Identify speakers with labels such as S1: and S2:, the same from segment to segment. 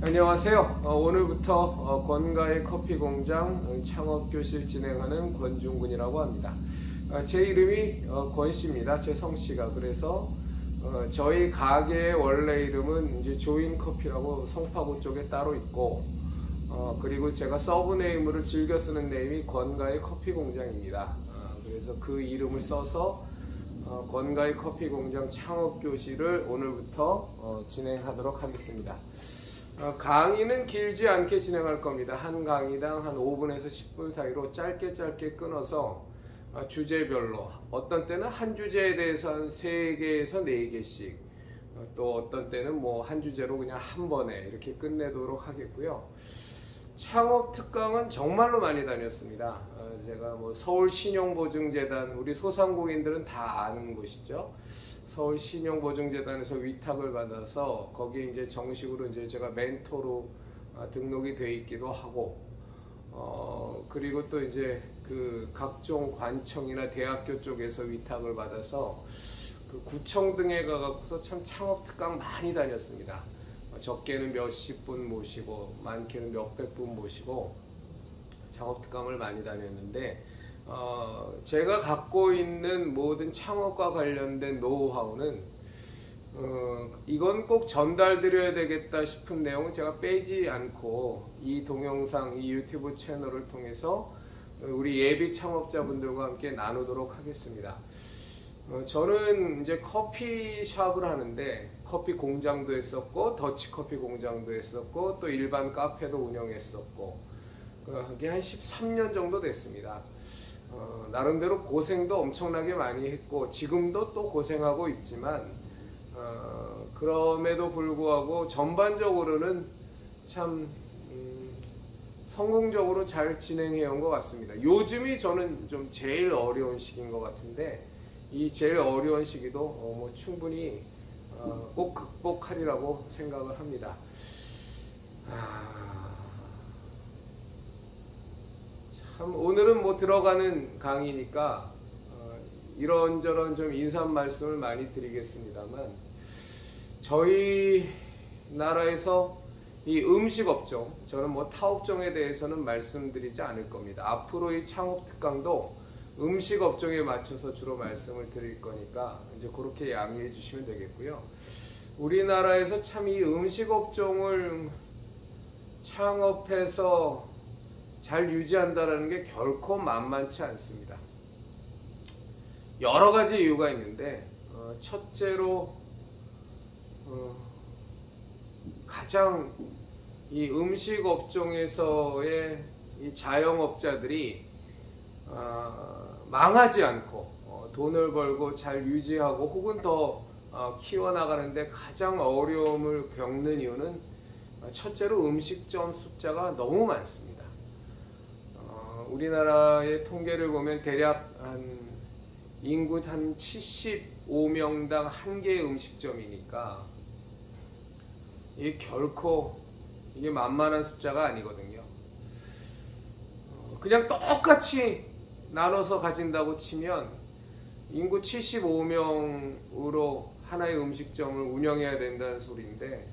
S1: 안녕하세요. 오늘부터 권가의 커피공장 창업교실 진행하는 권중근이라고 합니다. 제 이름이 권씨입니다. 제 성씨가. 그래서 저희 가게의 원래 이름은 이제 조인커피라고 송파구 쪽에 따로 있고, 그리고 제가 서브네임으로 즐겨 쓰는 네임이 권가의 커피공장입니다. 그래서 그 이름을 써서 권가의 커피공장 창업교실을 오늘부터 진행하도록 하겠습니다. 강의는 길지 않게 진행할 겁니다. 한 강의당 한 5분에서 10분 사이로 짧게 끊어서 주제별로, 어떤 때는 한 주제에 대해서 한 3개에서 4개씩, 또 어떤 때는 뭐 한 주제로 그냥 한 번에 이렇게 끝내도록 하겠고요. 창업 특강은 정말로 많이 다녔습니다. 제가 뭐 서울신용보증재단, 우리 소상공인들은 다 아는 곳이죠. 서울신용보증재단에서 위탁을 받아서 거기에 이제 정식으로 이제 제가 멘토로 등록이 돼 있기도 하고, 그리고 또 이제 그 각종 관청이나 대학교 쪽에서 위탁을 받아서 그 구청 등에 가서 참 창업 특강 많이 다녔습니다. 적게는 몇십 분 모시고 많게는 몇백 분 모시고 창업 특강을 많이 다녔는데, 제가 갖고 있는 모든 창업과 관련된 노하우는 이건 꼭 전달드려야 되겠다 싶은 내용은 제가 빼지 않고 이 동영상, 이 유튜브 채널을 통해서 우리 예비 창업자분들과 함께 나누도록 하겠습니다. 저는 이제 커피숍을 하는데 커피 공장도 했었고 더치커피 공장도 했었고 또 일반 카페도 운영했었고, 그게 한 13년 정도 됐습니다. 나름대로 고생도 엄청나게 많이 했고 지금도 또 고생하고 있지만, 그럼에도 불구하고 전반적으로는 참 성공적으로 잘 진행해 온 것 같습니다. 요즘이 저는 좀 제일 어려운 시기인 것 같은데, 이 제일 어려운 시기도 뭐 충분히 꼭 극복하리라고 생각을 합니다. 참 오늘은 뭐 들어가는 강의니까 이런저런 좀 인사 말씀을 많이 드리겠습니다만, 저희 나라에서 이 음식 업종, 저는 뭐 타업종에 대해서는 말씀드리지 않을 겁니다. 앞으로 이 창업 특강도 음식 업종에 맞춰서 주로 말씀을 드릴 거니까 이제 그렇게 양해해 주시면 되겠고요. 우리나라에서 참 이 음식 업종을 창업해서 잘 유지한다는 게 결코 만만치 않습니다. 여러 가지 이유가 있는데, 첫째로 가장 이 음식 업종에서의 이 자영업자들이 망하지 않고 돈을 벌고 잘 유지하고 혹은 더 키워나가는데 가장 어려움을 겪는 이유는 첫째로 음식점 숫자가 너무 많습니다. 우리나라의 통계를 보면 대략 인구 한 75명당 한 개의 음식점이니까 이게 결코 이게 만만한 숫자가 아니거든요. 그냥 똑같이 나눠서 가진다고 치면 인구 75명으로 하나의 음식점을 운영해야 된다는 소리인데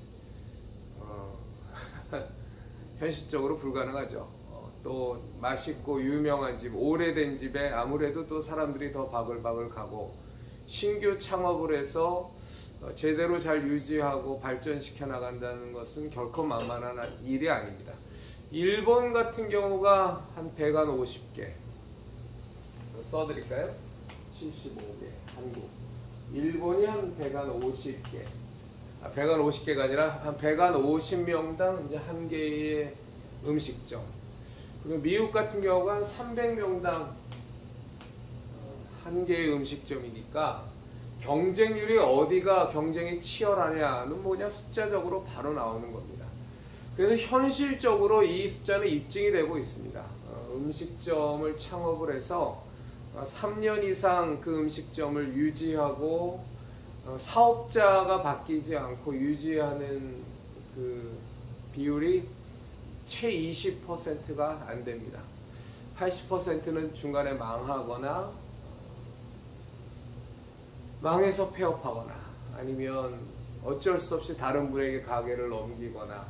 S1: 현실적으로 불가능하죠. 또 맛있고 유명한 집, 오래된 집에 아무래도 또 사람들이 더 바글바글 가고, 신규 창업을 해서 제대로 잘 유지하고 발전시켜 나간다는 것은 결코 만만한 일이 아닙니다. 일본 같은 경우가 한 150개 써드릴까요? 75개. 한국 일본이 한 150개, 150개가 아니라 한 150명당 이제 한 개의 음식점. 그리고 미국 같은 경우가 한 300명당 한 개의 음식점이니까 경쟁률이 어디가 경쟁이 치열하냐는 뭐냐 숫자적으로 바로 나오는 겁니다. 그래서 현실적으로 이 숫자는 입증이 되고 있습니다. 음식점을 창업을 해서 3년 이상 그 음식점을 유지하고 사업자가 바뀌지 않고 유지하는 그 비율이 채 20%가 안 됩니다. 80%는 중간에 망하거나 망해서 폐업하거나 아니면 어쩔 수 없이 다른 분에게 가게를 넘기거나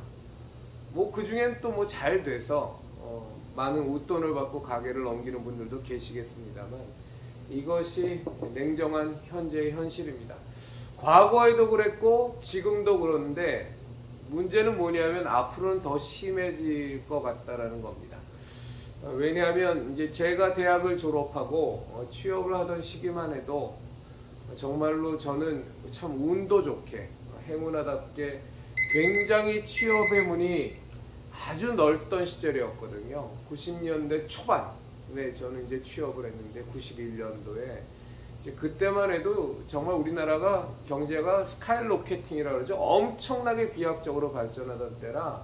S1: 뭐 그중엔 또 뭐 잘 돼서 많은 웃돈을 받고 가게를 넘기는 분들도 계시겠습니다만, 이것이 냉정한 현재의 현실입니다. 과거에도 그랬고 지금도 그런데, 문제는 뭐냐면 앞으로는 더 심해질 것 같다라는 겁니다. 왜냐하면 이제 제가 대학을 졸업하고 취업을 하던 시기만 해도 정말로 저는 참 운도 좋게, 행운하답게 굉장히 취업의 문이 아주 넓던 시절이었거든요. 90년대 초반에 저는 이제 취업을 했는데, 91년도에 이제 그때만 해도 정말 우리나라가 경제가 스카이로켓팅이라고 그러죠. 엄청나게 비약적으로 발전하던 때라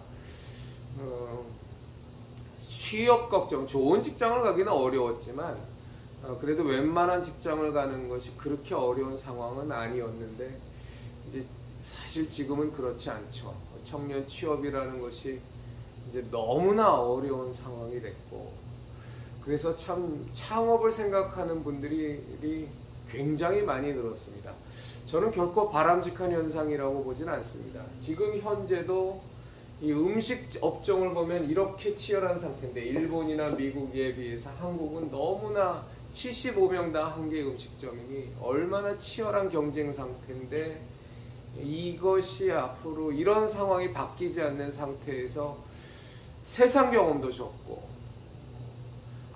S1: 취업 걱정, 좋은 직장을 가기는 어려웠지만 그래도 웬만한 직장을 가는 것이 그렇게 어려운 상황은 아니었는데, 이제 사실 지금은 그렇지 않죠. 청년 취업이라는 것이 이제 너무나 어려운 상황이 됐고, 그래서 참 창업을 생각하는 분들이 굉장히 많이 늘었습니다. 저는 결코 바람직한 현상이라고 보진 않습니다. 지금 현재도 이 음식 업종을 보면 이렇게 치열한 상태인데, 일본이나 미국에 비해서 한국은 너무나 75명당 한 개의 음식점이니 얼마나 치열한 경쟁 상태인데, 이것이 앞으로 이런 상황이 바뀌지 않는 상태에서 세상 경험도 적고,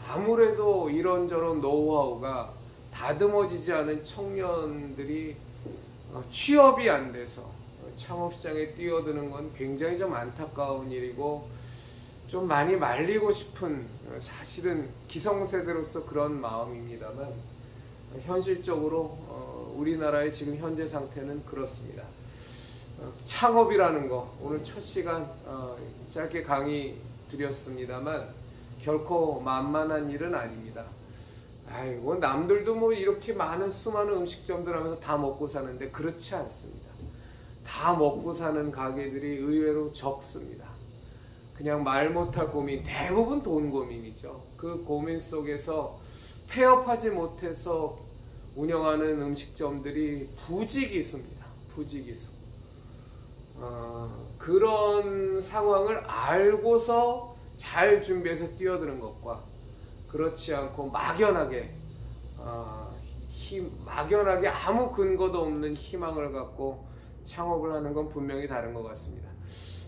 S1: 아무래도 이런저런 노하우가 다듬어지지 않은 청년들이 취업이 안 돼서 창업시장에 뛰어드는 건 굉장히 좀 안타까운 일이고, 좀 많이 말리고 싶은, 사실은 기성세대로서 그런 마음입니다만, 현실적으로 우리나라의 지금 현재 상태는 그렇습니다. 창업이라는 거, 오늘 첫 시간 짧게 강의 드렸습니다만 결코 만만한 일은 아닙니다. 아이고, 남들도 뭐 이렇게 많은 수많은 음식점들 하면서 다 먹고 사는데 그렇지 않습니다. 다 먹고 사는 가게들이 의외로 적습니다. 그냥 말 못할 고민, 대부분 돈 고민이죠. 그 고민 속에서 폐업하지 못해서 운영하는 음식점들이 부지기수입니다. 부지기수. 그런 상황을 알고서 잘 준비해서 뛰어드는 것과, 그렇지 않고 막연하게 아무 근거도 없는 희망을 갖고 창업을 하는 건 분명히 다른 것 같습니다.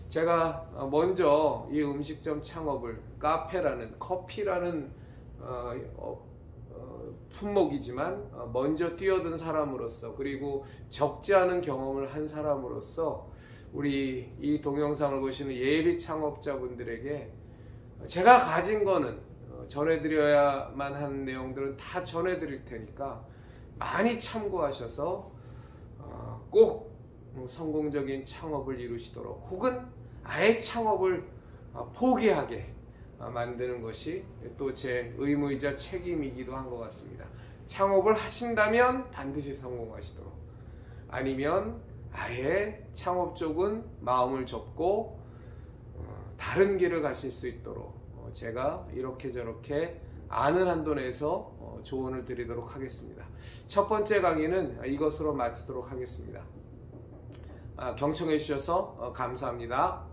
S1: 제가 먼저 이 음식점 창업을, 카페라는, 커피라는 품목이지만 먼저 뛰어든 사람으로서, 그리고 적지 않은 경험을 한 사람으로서, 우리 이 동영상을 보시는 예비 창업자분들에게 제가 가진 거는 전해드려야만 한 내용들은 다 전해드릴 테니까 많이 참고하셔서 꼭 성공적인 창업을 이루시도록, 혹은 아예 창업을 포기하게 만드는 것이 또 제 의무이자 책임이기도 한 것 같습니다. 창업을 하신다면 반드시 성공하시도록, 아니면 아예 창업 쪽은 마음을 접고 다른 길을 가실 수 있도록 제가 이렇게 저렇게 아는 한도 내에서 조언을 드리도록 하겠습니다. 첫 번째 강의는 이것으로 마치도록 하겠습니다. 경청해 주셔서 감사합니다.